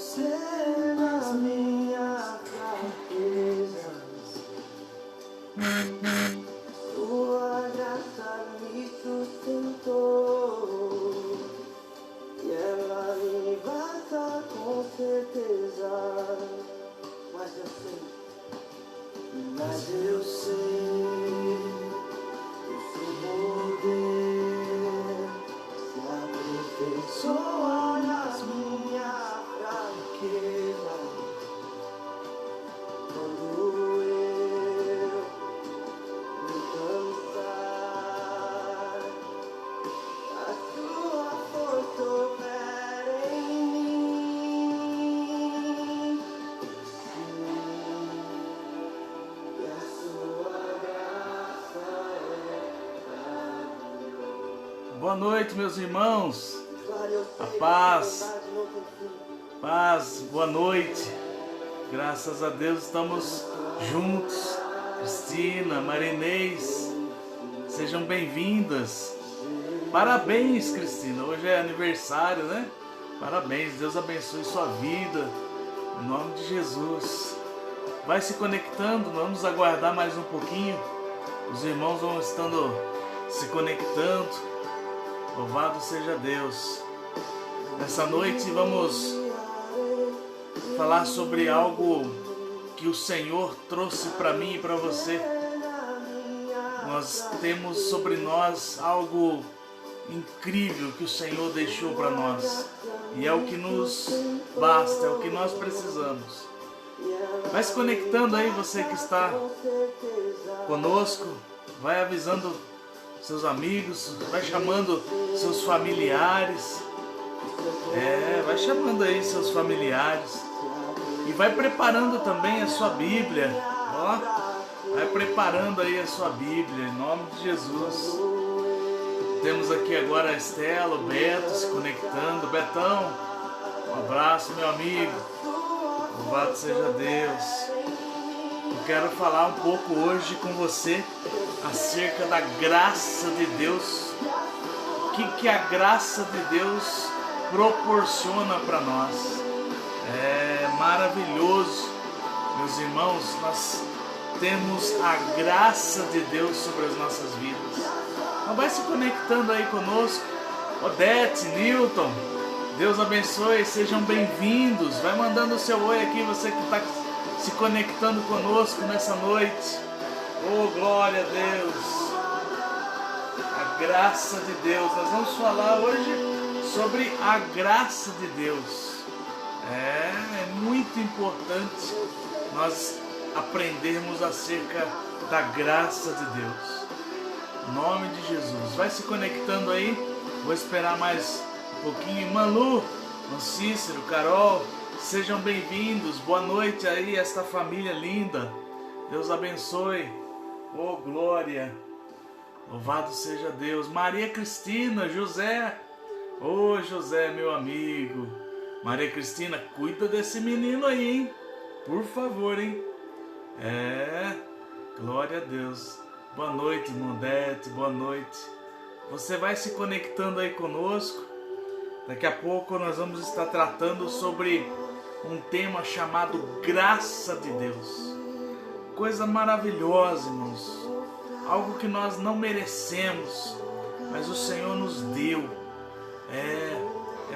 você na minha fraqueza. Sua graça me sustentou e ela me basta com certeza. Mas eu sei que o seu poder se aperfeiçoa nas minhas fraquezas. Quando eu me cansar, a sua força opera em mim. E a sua graça é maravilhosa. Boa noite, meus irmãos. A paz, boa noite. Graças a Deus estamos juntos. Cristina, Marinês, sejam bem-vindas. Parabéns, Cristina, hoje é aniversário, né? Parabéns, Deus abençoe sua vida, em nome de Jesus. Vai se conectando, vamos aguardar mais um pouquinho. Os irmãos vão estando se conectando. Louvado seja Deus. Nessa noite vamos falar sobre algo que o Senhor trouxe para mim e para você. Nós temos sobre nós algo incrível que o Senhor deixou para nós. E é o que nos basta, é o que nós precisamos. Vai se conectando aí, você que está conosco. Vai avisando seus amigos, vai chamando seus familiares. Vai chamando aí seus familiares. E vai preparando também a sua Bíblia. Ó, vai preparando aí a sua Bíblia, em nome de Jesus. Temos aqui agora a Estela, o Beto se conectando. Betão, um abraço, meu amigo. Louvado seja Deus. Eu quero falar um pouco hoje com você acerca da graça de Deus. O que a graça de Deus proporciona para nós. É maravilhoso, meus irmãos, nós temos a graça de Deus sobre as nossas vidas. Então vai se conectando aí conosco. Odete, Newton, Deus abençoe, sejam bem-vindos. Vai mandando o seu oi aqui, você que está se conectando conosco nessa noite. Oh, glória a Deus. A graça de Deus. Nós vamos falar hoje sobre a graça de Deus. É muito importante nós aprendermos acerca da graça de Deus. Em nome de Jesus. Vai se conectando aí. Vou esperar mais um pouquinho. Manu, Cícero, Carol, sejam bem-vindos. Boa noite aí, esta família linda. Deus abençoe. Oh, glória. Louvado seja Deus. Maria Cristina, José. Oh, José, meu amigo. Maria Cristina, cuida desse menino aí, hein? Por favor, hein? Glória a Deus. Boa noite, irmão Dete, boa noite. Você vai se conectando aí conosco. Daqui a pouco nós vamos estar tratando sobre um tema chamado Graça de Deus. Coisa maravilhosa, irmãos. Algo que nós não merecemos, mas o Senhor nos deu. É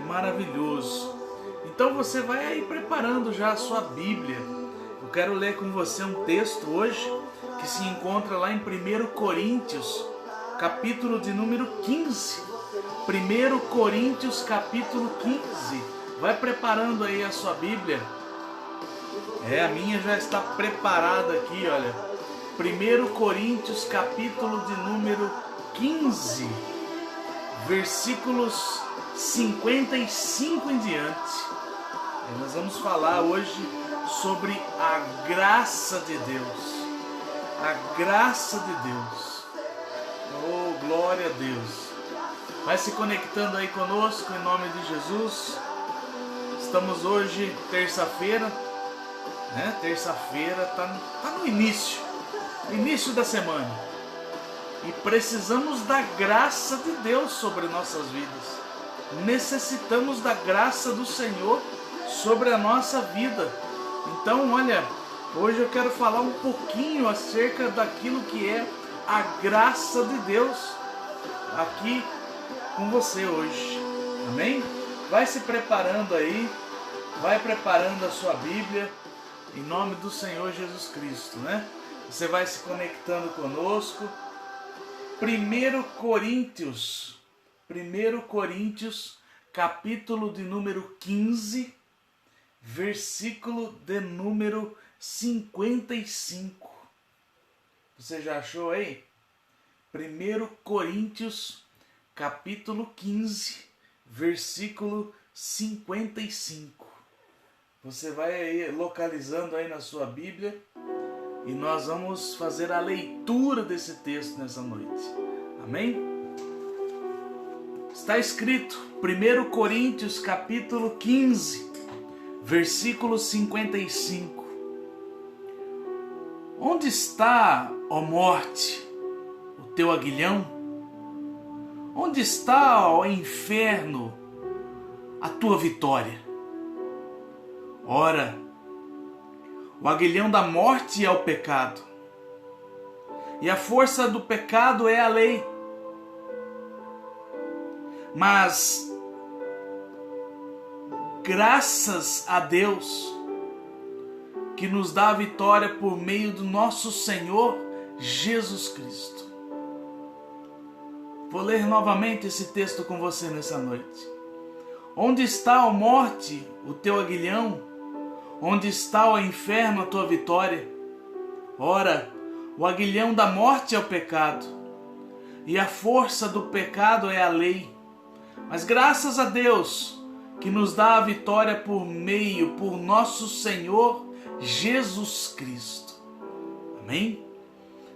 maravilhoso. Então você vai aí preparando já a sua Bíblia. Eu quero ler com você um texto hoje que se encontra lá em 1 Coríntios, capítulo de número 15. 1 Coríntios, capítulo 15. Vai preparando aí a sua Bíblia. A minha já está preparada aqui, olha. 1 Coríntios, capítulo de número 15, versículos 55 em diante. Nós vamos falar hoje sobre a graça de Deus. A graça de Deus. Oh, glória a Deus. Vai se conectando aí conosco em nome de Jesus. Estamos hoje, terça-feira. Terça-feira está no início da semana. E precisamos da graça de Deus sobre nossas vidas. Necessitamos da graça do Senhor sobre a nossa vida. Então, olha, hoje eu quero falar um pouquinho acerca daquilo que é a graça de Deus aqui com você hoje. Amém? Vai se preparando aí, vai preparando a sua Bíblia, em nome do Senhor Jesus Cristo, né? Você vai se conectando conosco. 1 Coríntios, capítulo de número 15, versículo de número 55. Você já achou aí? 1 Coríntios, capítulo 15, versículo 55. Você vai aí localizando aí na sua Bíblia e nós vamos fazer a leitura desse texto nessa noite. Amém? Está escrito, 1 Coríntios capítulo 15, versículo 55. Onde está, ó morte, o teu aguilhão? Onde está, ó inferno, a tua vitória? Ora, o aguilhão da morte é o pecado, e a força do pecado é a lei. Mas, graças a Deus, que nos dá a vitória por meio do nosso Senhor Jesus Cristo. Vou ler novamente esse texto com você nessa noite. Onde está, ó morte, o teu aguilhão? Onde está, ó inferno, a tua vitória? Ora, o aguilhão da morte é o pecado, e a força do pecado é a lei. Mas graças a Deus, que nos dá a vitória por nosso Senhor Jesus Cristo. Amém?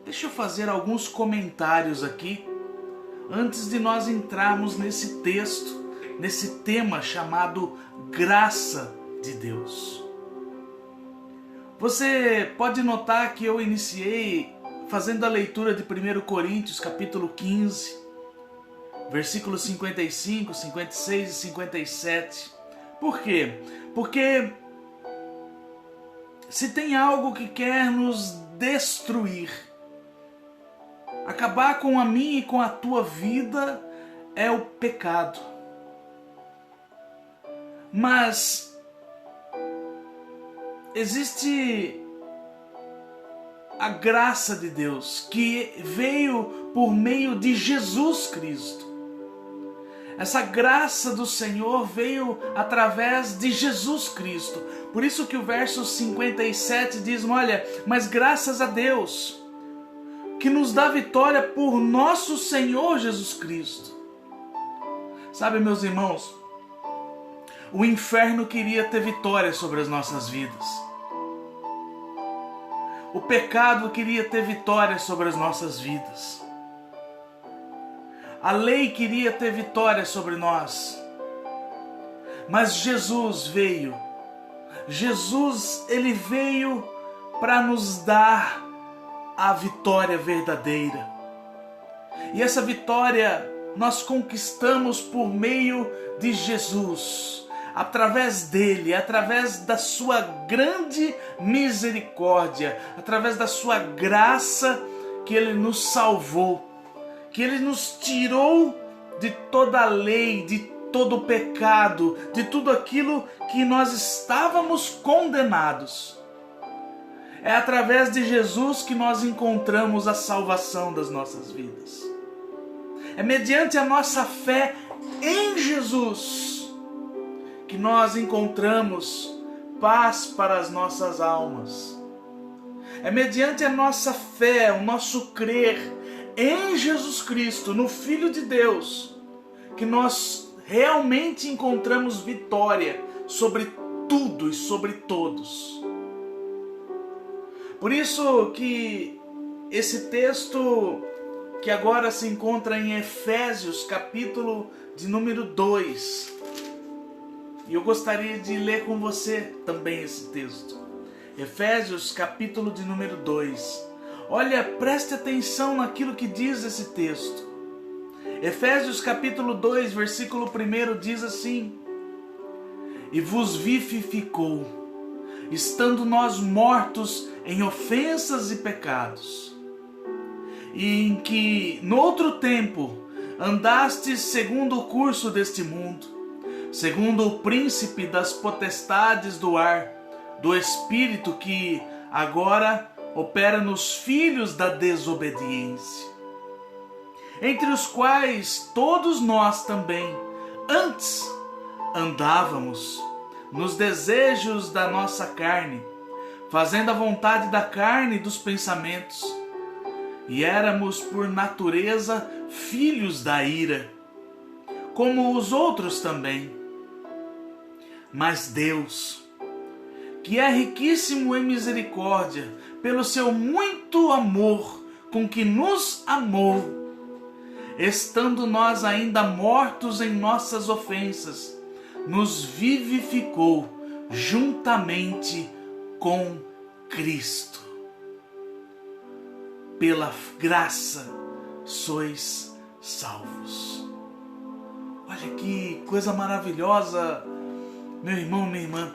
Deixa eu fazer alguns comentários aqui, antes de nós entrarmos nesse texto, nesse tema chamado graça de Deus. Você pode notar que eu iniciei fazendo a leitura de 1 Coríntios capítulo 15, versículos 55, 56 e 57. Por quê? Porque se tem algo que quer nos destruir, acabar com a minha e com a tua vida, é o pecado. Mas existe a graça de Deus que veio por meio de Jesus Cristo. Essa graça do Senhor veio através de Jesus Cristo. Por isso que o verso 57 diz, olha, mas graças a Deus que nos dá vitória por nosso Senhor Jesus Cristo. Sabe, meus irmãos, o inferno queria ter vitória sobre as nossas vidas. O pecado queria ter vitória sobre as nossas vidas. A lei queria ter vitória sobre nós. Mas Jesus veio. Ele veio para nos dar a vitória verdadeira. E essa vitória nós conquistamos por meio de Jesus. Através dele, através da sua grande misericórdia, através da sua graça, que ele nos salvou, que ele nos tirou de toda a lei, de todo o pecado, de tudo aquilo que nós estávamos condenados. É através de Jesus que nós encontramos a salvação das nossas vidas. É mediante a nossa fé em Jesus que nós encontramos paz para as nossas almas. É mediante a nossa fé, o nosso crer em Jesus Cristo, no Filho de Deus, que nós realmente encontramos vitória sobre tudo e sobre todos. Por isso que esse texto que agora se encontra em Efésios, capítulo de número 2, e eu gostaria de ler com você também esse texto. Efésios, capítulo de número 2. Olha, preste atenção naquilo que diz esse texto. Efésios, capítulo 2, versículo 1 diz assim: e vos vivificou, estando nós mortos em ofensas e pecados, e em que, noutro tempo, andastes segundo o curso deste mundo, segundo o príncipe das potestades do ar, do espírito que agora opera nos filhos da desobediência, entre os quais todos nós também, antes, andávamos nos desejos da nossa carne, fazendo a vontade da carne e dos pensamentos, e éramos por natureza filhos da ira, como os outros também. Mas Deus, que é riquíssimo em misericórdia, pelo seu muito amor com que nos amou, estando nós ainda mortos em nossas ofensas, nos vivificou juntamente com Cristo. Pela graça sois salvos. Olha que coisa maravilhosa, meu irmão, minha irmã.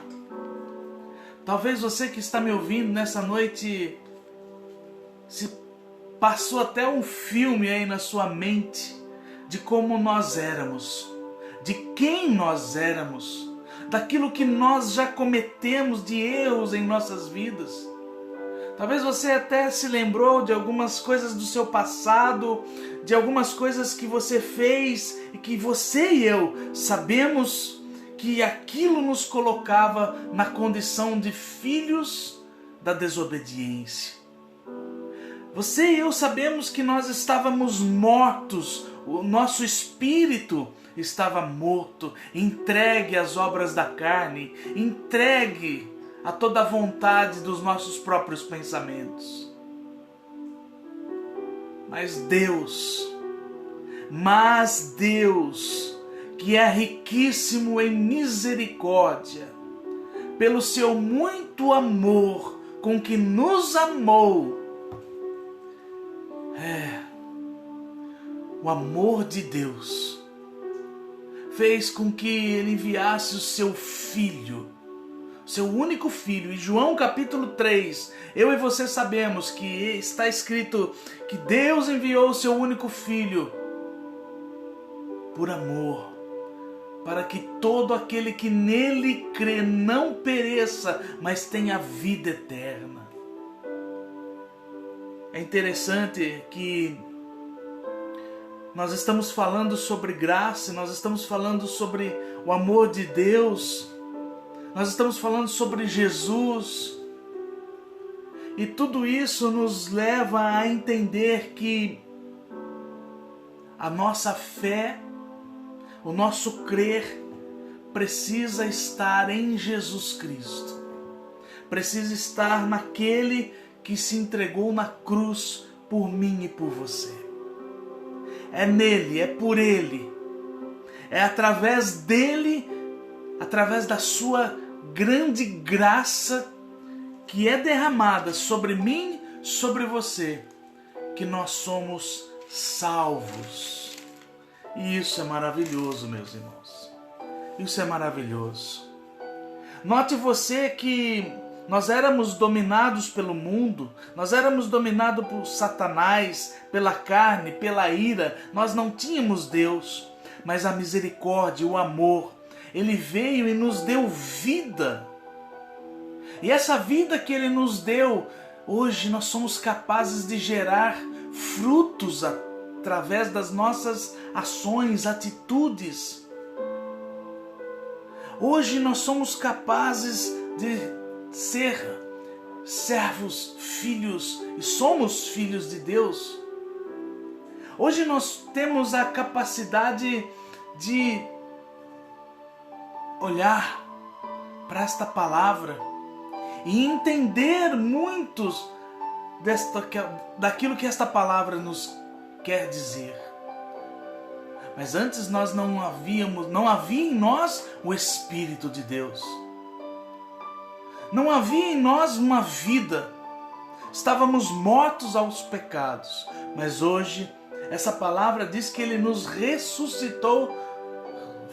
Talvez você que está me ouvindo nessa noite, se passou até um filme aí na sua mente de como nós éramos, de quem nós éramos, daquilo que nós já cometemos de erros em nossas vidas. Talvez você até se lembrou de algumas coisas do seu passado, de algumas coisas que você fez e que você e eu sabemos que aquilo nos colocava na condição de filhos da desobediência. Você e eu sabemos que nós estávamos mortos, o nosso espírito estava morto, entregue às obras da carne, entregue a toda a vontade dos nossos próprios pensamentos. Mas Deus, que é riquíssimo em misericórdia, pelo seu muito amor com que nos amou, o amor de Deus fez com que Ele enviasse o seu Filho, seu único Filho. Em João capítulo 3, eu e você sabemos que está escrito que Deus enviou o seu único Filho por amor, para que todo aquele que nele crê não pereça, mas tenha vida eterna. É interessante que nós estamos falando sobre graça, nós estamos falando sobre o amor de Deus, nós estamos falando sobre Jesus, e tudo isso nos leva a entender que a nossa fé, o nosso crer, precisa estar em Jesus Cristo, precisa estar naquele que se entregou na cruz por mim e por você. É nele, é por ele, é através dele, através da sua grande graça que é derramada sobre mim, sobre você, que nós somos salvos. E isso é maravilhoso, meus irmãos. Isso é maravilhoso. Note você que nós éramos dominados pelo mundo, nós éramos dominados por Satanás, pela carne, pela ira, nós não tínhamos Deus, mas a misericórdia, o amor, Ele veio e nos deu vida. E essa vida que Ele nos deu, hoje nós somos capazes de gerar frutos através das nossas ações, atitudes. Hoje nós somos capazes de ser servos, filhos, e somos filhos de Deus. Hoje nós temos a capacidade de olhar para esta palavra e entender muitos daquilo que esta palavra nos quer dizer. Mas antes nós não havia em nós o Espírito de Deus. Não havia em nós uma vida. Estávamos mortos aos pecados. Mas hoje essa palavra diz que Ele nos ressuscitou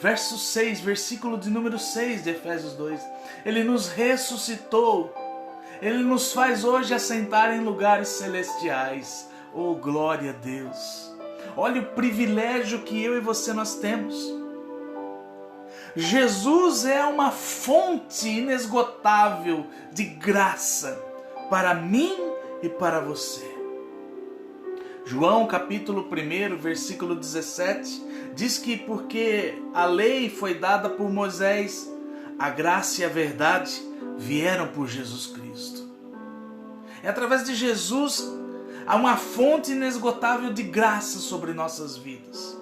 verso 6, versículo de número 6 de Efésios 2. Ele nos ressuscitou. Ele nos faz hoje assentar em lugares celestiais. Oh, glória a Deus! Olha o privilégio que eu e você nós temos. Jesus é uma fonte inesgotável de graça para mim e para você. João capítulo 1, versículo 17, diz que porque a lei foi dada por Moisés, a graça e a verdade vieram por Jesus Cristo. É através de Jesus há uma fonte inesgotável de graça sobre nossas vidas.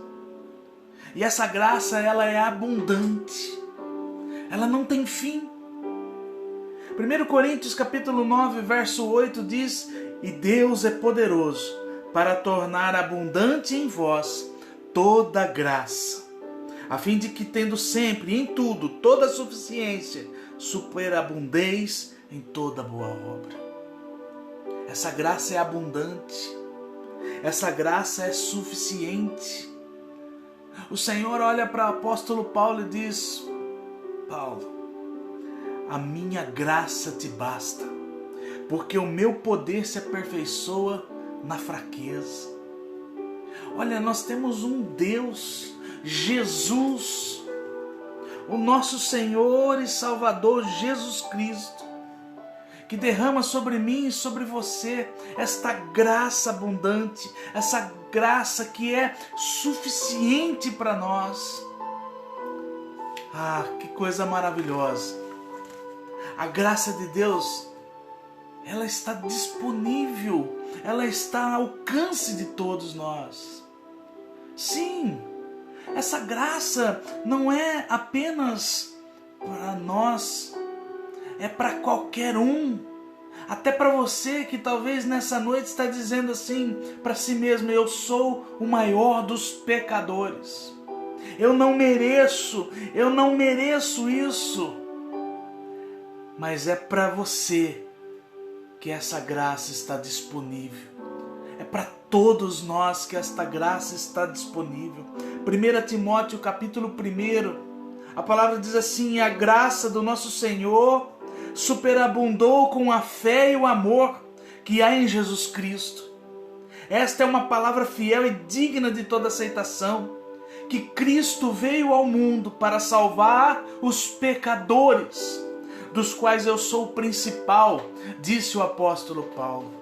E essa graça, ela é abundante. Ela não tem fim. 1 Coríntios capítulo 9, verso 8 diz: E Deus é poderoso para tornar abundante em vós toda graça, a fim de que, tendo sempre em tudo toda a suficiência, superabundeis em toda boa obra. Essa graça é abundante. Essa graça é suficiente. O Senhor olha para o apóstolo Paulo e diz: Paulo, a minha graça te basta, porque o meu poder se aperfeiçoa na fraqueza. Olha, nós temos um Deus, Jesus, o nosso Senhor e Salvador Jesus Cristo, que derrama sobre mim e sobre você esta graça abundante, essa graça que é suficiente para nós. Ah, que coisa maravilhosa! A graça de Deus, ela está disponível, ela está ao alcance de todos nós. Sim, essa graça não é apenas para nós, é para qualquer um. Até para você que talvez nessa noite está dizendo assim para si mesmo: eu sou o maior dos pecadores. Eu não mereço isso. Mas é para você que essa graça está disponível. É para todos nós que esta graça está disponível. 1 Timóteo capítulo 1, a palavra diz assim: a graça do nosso Senhor superabundou com a fé e o amor que há em Jesus Cristo. Esta é uma palavra fiel e digna de toda aceitação, que Cristo veio ao mundo para salvar os pecadores, dos quais eu sou o principal, disse o apóstolo Paulo.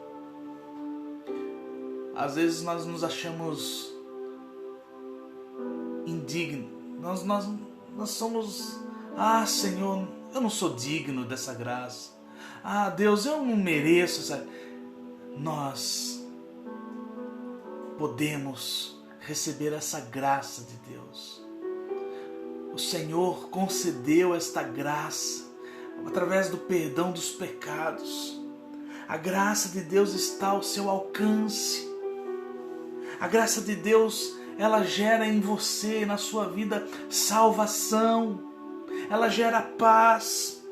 Às vezes nós nos achamos indignos, nós somos: ah, Senhor, eu não sou digno dessa graça. Ah, Deus, eu não mereço essa. Nós podemos receber essa graça de Deus. O Senhor concedeu esta graça através do perdão dos pecados. A graça de Deus está ao seu alcance. A graça de Deus, ela gera em você, na sua vida, salvação. Ela gera paz.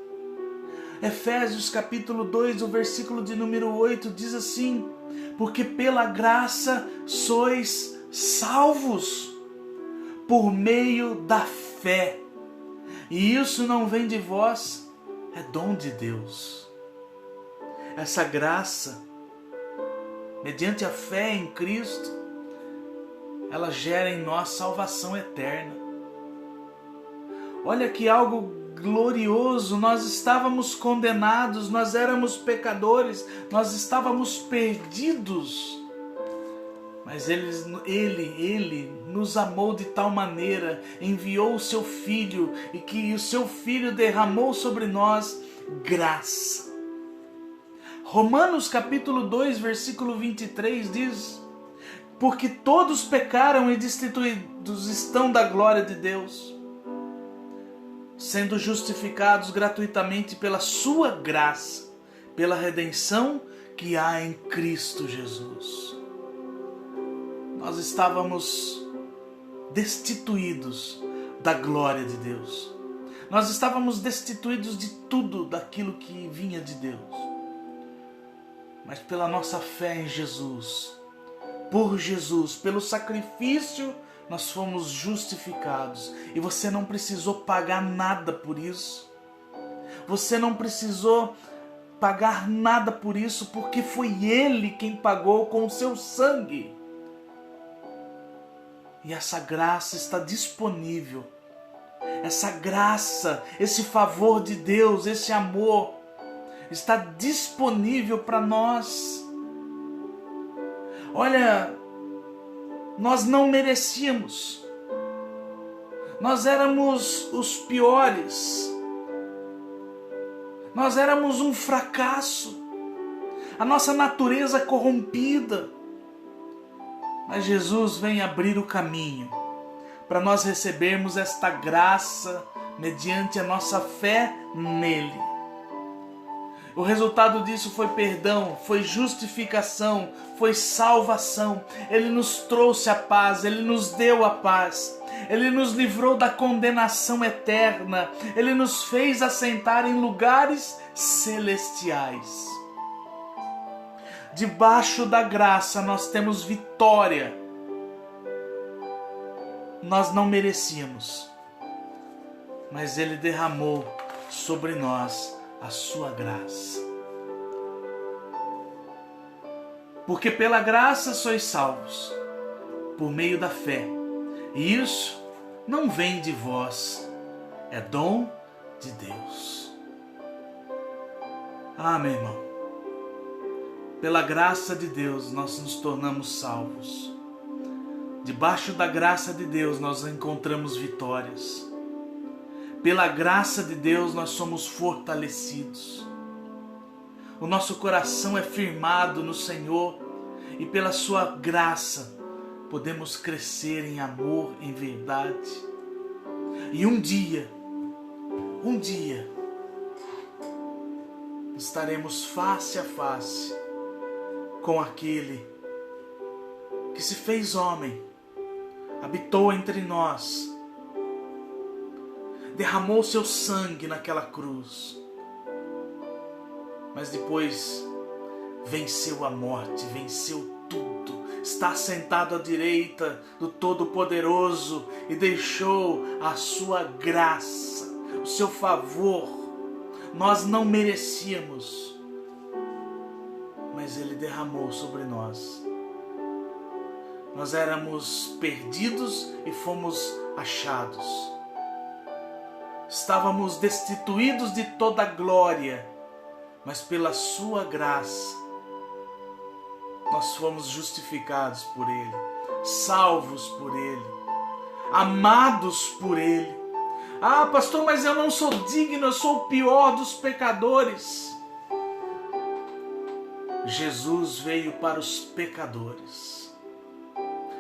Efésios capítulo 2, o versículo de número 8 diz assim: porque pela graça sois salvos, por meio da fé. E isso não vem de vós, é dom de Deus. Essa graça, mediante a fé em Cristo, ela gera em nós salvação eterna. Olha que algo glorioso! Nós estávamos condenados, nós éramos pecadores, nós estávamos perdidos. Mas Ele nos amou de tal maneira, enviou o seu Filho, e que o seu Filho derramou sobre nós graça. Romanos capítulo 2, versículo 23 diz: porque todos pecaram e destituídos estão da glória de Deus, sendo justificados gratuitamente pela sua graça, pela redenção que há em Cristo Jesus. Nós estávamos destituídos da glória de Deus. Nós estávamos destituídos de tudo daquilo que vinha de Deus. Mas pela nossa fé em Jesus, por Jesus, pelo sacrifício nós fomos justificados. E você não precisou pagar nada por isso. Você não precisou pagar nada por isso, porque foi Ele quem pagou com o seu sangue. E essa graça está disponível. Essa graça, esse favor de Deus, esse amor, está disponível para nós. Olha, nós não merecíamos. Nós éramos os piores. Nós éramos um fracasso. A nossa natureza corrompida. Mas Jesus vem abrir o caminho para nós recebermos esta graça mediante a nossa fé nele. O resultado disso foi perdão, foi justificação, foi salvação. Ele nos trouxe a paz, Ele nos deu a paz. Ele nos livrou da condenação eterna. Ele nos fez assentar em lugares celestiais. Debaixo da graça nós temos vitória. Nós não merecíamos, mas Ele derramou sobre nós a sua graça. Porque pela graça sois salvos, por meio da fé. E isso não vem de vós, é dom de Deus. Ah, meu irmão, pela graça de Deus nós nos tornamos salvos. Debaixo da graça de Deus nós encontramos vitórias. Pela graça de Deus nós somos fortalecidos. O nosso coração é firmado no Senhor e pela sua graça podemos crescer em amor, em verdade. E um dia, estaremos face a face com aquele que se fez homem, habitou entre nós, derramou seu sangue naquela cruz, mas depois venceu a morte, venceu tudo, está sentado à direita do Todo-Poderoso e deixou a sua graça, o seu favor. Nós não merecíamos, mas Ele derramou sobre nós. Nós éramos perdidos e fomos achados. Estávamos destituídos de toda glória, mas pela sua graça nós fomos justificados por Ele, salvos por Ele, amados por Ele. Ah, pastor, mas eu não sou digno, eu sou o pior dos pecadores. Jesus veio para os pecadores,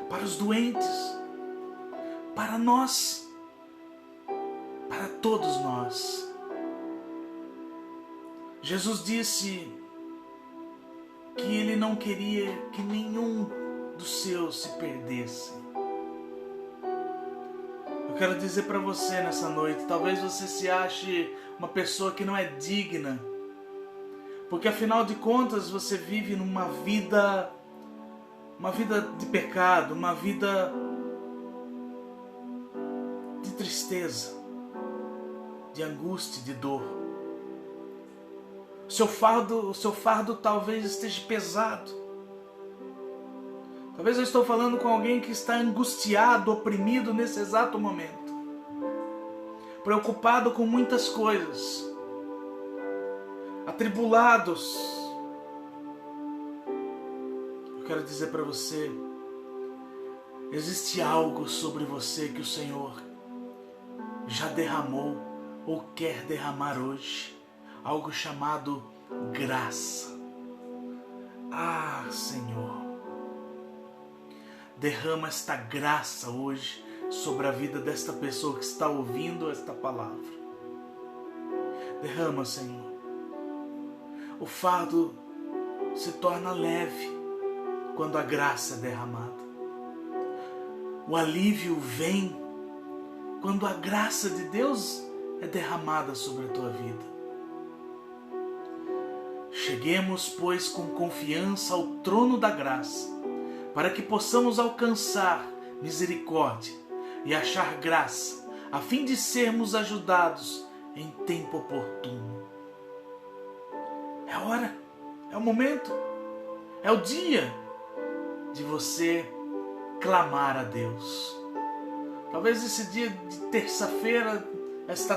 para os doentes, para nós, para todos nós. Jesus disse que Ele não queria que nenhum dos seus se perdesse. Eu quero dizer para você nessa noite, talvez você se ache uma pessoa que não é digna, porque afinal de contas você vive numa vida de pecado, uma vida de tristeza, de angústia, de dor. O seu fardo talvez esteja pesado. Talvez eu estou falando com alguém que está angustiado, oprimido nesse exato momento, preocupado com muitas coisas, atribulados. Eu quero dizer para você, existe algo sobre você que o Senhor já derramou ou quer derramar hoje, algo chamado graça. Ah, Senhor, derrama esta graça hoje sobre a vida desta pessoa que está ouvindo esta palavra. Derrama, Senhor. O fardo se torna leve quando a graça é derramada. O alívio vem quando a graça de Deus é derramada sobre a tua vida. Cheguemos, pois, com confiança ao trono da graça, para que possamos alcançar misericórdia e achar graça, a fim de sermos ajudados em tempo oportuno. É a hora, é o momento, é o dia de você clamar a Deus. Talvez esse dia de terça-feira, esta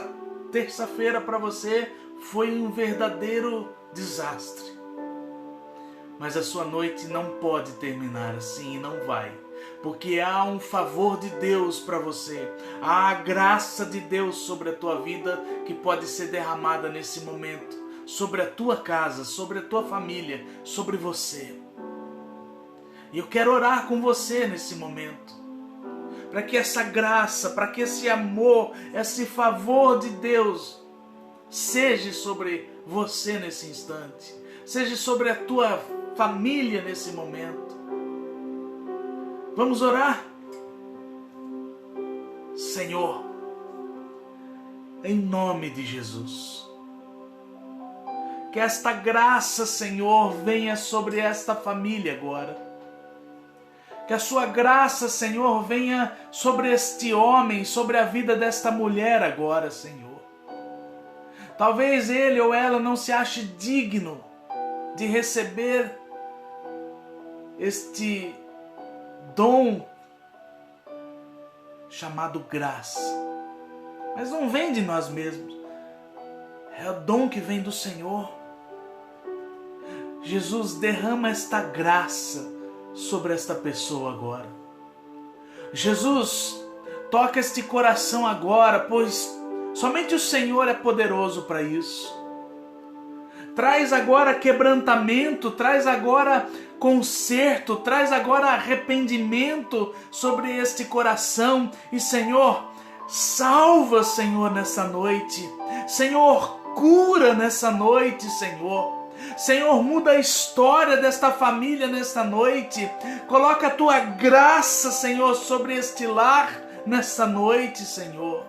terça-feira para você foi um verdadeiro desastre. Mas a sua noite não pode terminar assim, e não vai. Porque há um favor de Deus para você. Há a graça de Deus sobre a tua vida que pode ser derramada nesse momento. Sobre a tua casa, sobre a tua família, sobre você. E eu quero orar com você nesse momento. Para que essa graça, para que esse amor, esse favor de Deus seja sobre você nesse instante. Seja sobre a tua família nesse momento. Vamos orar? Senhor, em nome de Jesus, que esta graça, Senhor, venha sobre esta família agora. Que a sua graça, Senhor, venha sobre este homem, sobre a vida desta mulher agora, Senhor. Talvez ele ou ela não se ache digno de receber este dom chamado graça. Mas não vem de nós mesmos. É o dom que vem do Senhor. Jesus, derrama esta graça sobre esta pessoa agora. Jesus, toca este coração agora, pois somente o Senhor é poderoso para isso. Traz agora quebrantamento, traz agora conserto, traz agora arrependimento sobre este coração. E Senhor, salva, Senhor, nessa noite. Senhor, cura nessa noite, Senhor. Senhor, muda a história desta família nesta noite. Coloca a tua graça, Senhor, sobre este lar nessa noite, Senhor.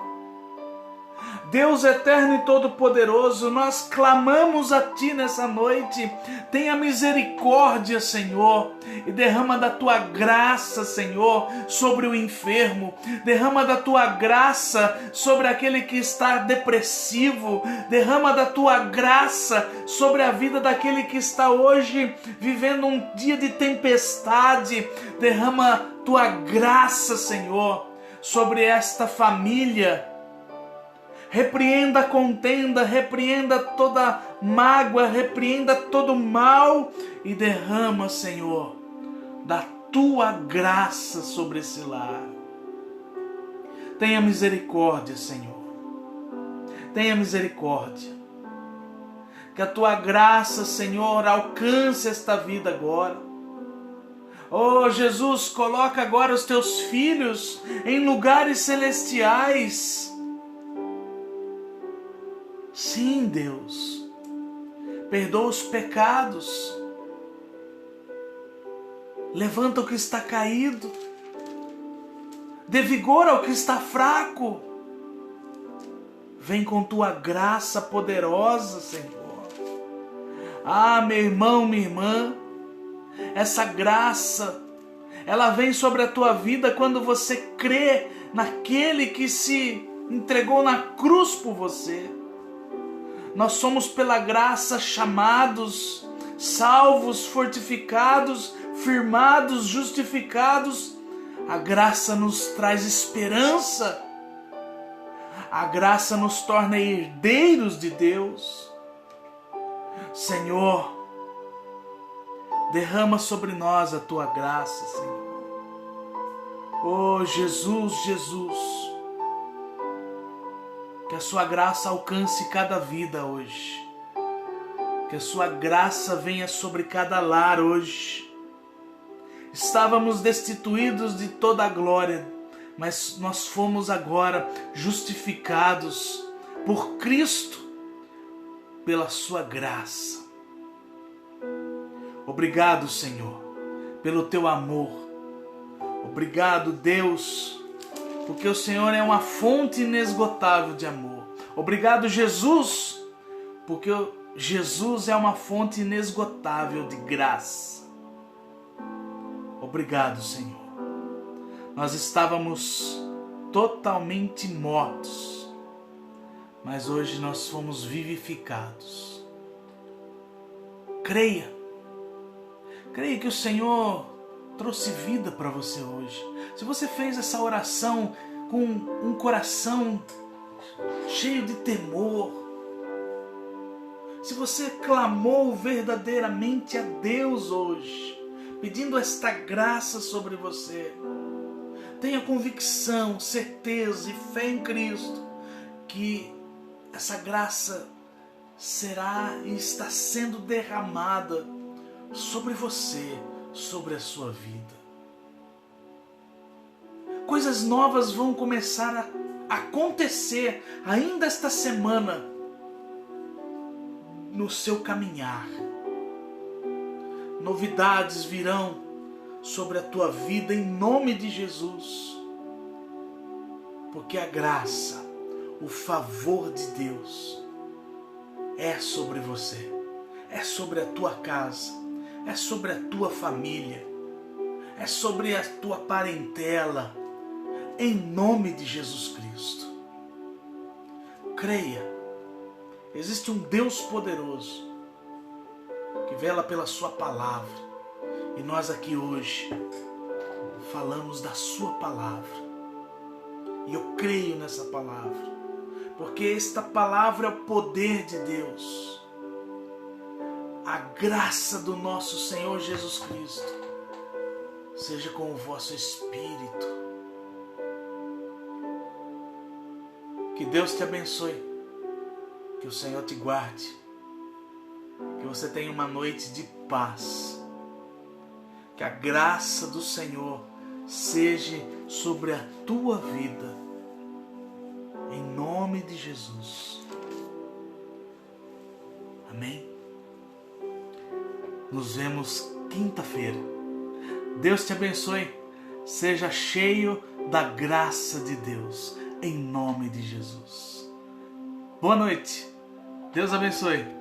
Deus eterno e todo-poderoso, nós clamamos a Ti nessa noite. Tenha misericórdia, Senhor, e derrama da Tua graça, Senhor, sobre o enfermo. Derrama da Tua graça sobre aquele que está depressivo. Derrama da Tua graça sobre a vida daquele que está hoje vivendo um dia de tempestade. Derrama Tua graça, Senhor, sobre esta família. Repreenda a contenda, repreenda toda mágoa, repreenda todo mal e derrama, Senhor, da Tua graça sobre esse lar. Tenha misericórdia, Senhor. Tenha misericórdia. Que a Tua graça, Senhor, alcance esta vida agora. Oh, Jesus, coloca agora os Teus filhos em lugares celestiais. Sim, Deus, perdoa os pecados, levanta o que está caído, dê vigor ao que está fraco, vem com Tua graça poderosa, Senhor. Ah, meu irmão, minha irmã, essa graça, ela vem sobre a tua vida quando você crê naquele que se entregou na cruz por você. Nós somos pela graça chamados, salvos, fortificados, firmados, justificados. A graça nos traz esperança. A graça nos torna herdeiros de Deus. Senhor, derrama sobre nós a Tua graça, Senhor. Oh, Jesus, Jesus. Que a Sua graça alcance cada vida hoje. Que a Sua graça venha sobre cada lar hoje. Estávamos destituídos de toda a glória, mas nós fomos agora justificados por Cristo, pela Sua graça. Obrigado, Senhor, pelo Teu amor. Obrigado, Deus, porque o Senhor é uma fonte inesgotável de amor. Obrigado, Jesus, porque Jesus é uma fonte inesgotável de graça. Obrigado, Senhor. nós estávamos totalmente mortos, mas hoje nós fomos vivificados. Creia que o Senhor trouxe vida para você hoje. Se você fez essa oração com um coração cheio de temor, se você clamou verdadeiramente a Deus hoje, pedindo esta graça sobre você, tenha convicção, certeza e fé em Cristo que essa graça será e está sendo derramada sobre você, sobre a sua vida. Coisas novas vão começar a acontecer ainda esta semana no seu caminhar. Novidades virão sobre a tua vida em nome de Jesus. Porque a graça, o favor de Deus é sobre você, é sobre a tua casa, é sobre a tua família, é sobre a tua parentela, em nome de Jesus Cristo. Creia, existe um Deus poderoso que vela pela sua palavra, e nós aqui hoje falamos da sua palavra, e eu creio nessa palavra, porque esta palavra é o poder de Deus. A graça do nosso Senhor Jesus Cristo seja com o vosso espírito. Que Deus te abençoe, que o Senhor te guarde, que você tenha uma noite de paz, que a graça do Senhor seja sobre a tua vida, em nome de Jesus. Amém? Nos vemos quinta-feira. Deus te abençoe, seja cheio da graça de Deus, em nome de Jesus. Boa noite, Deus abençoe.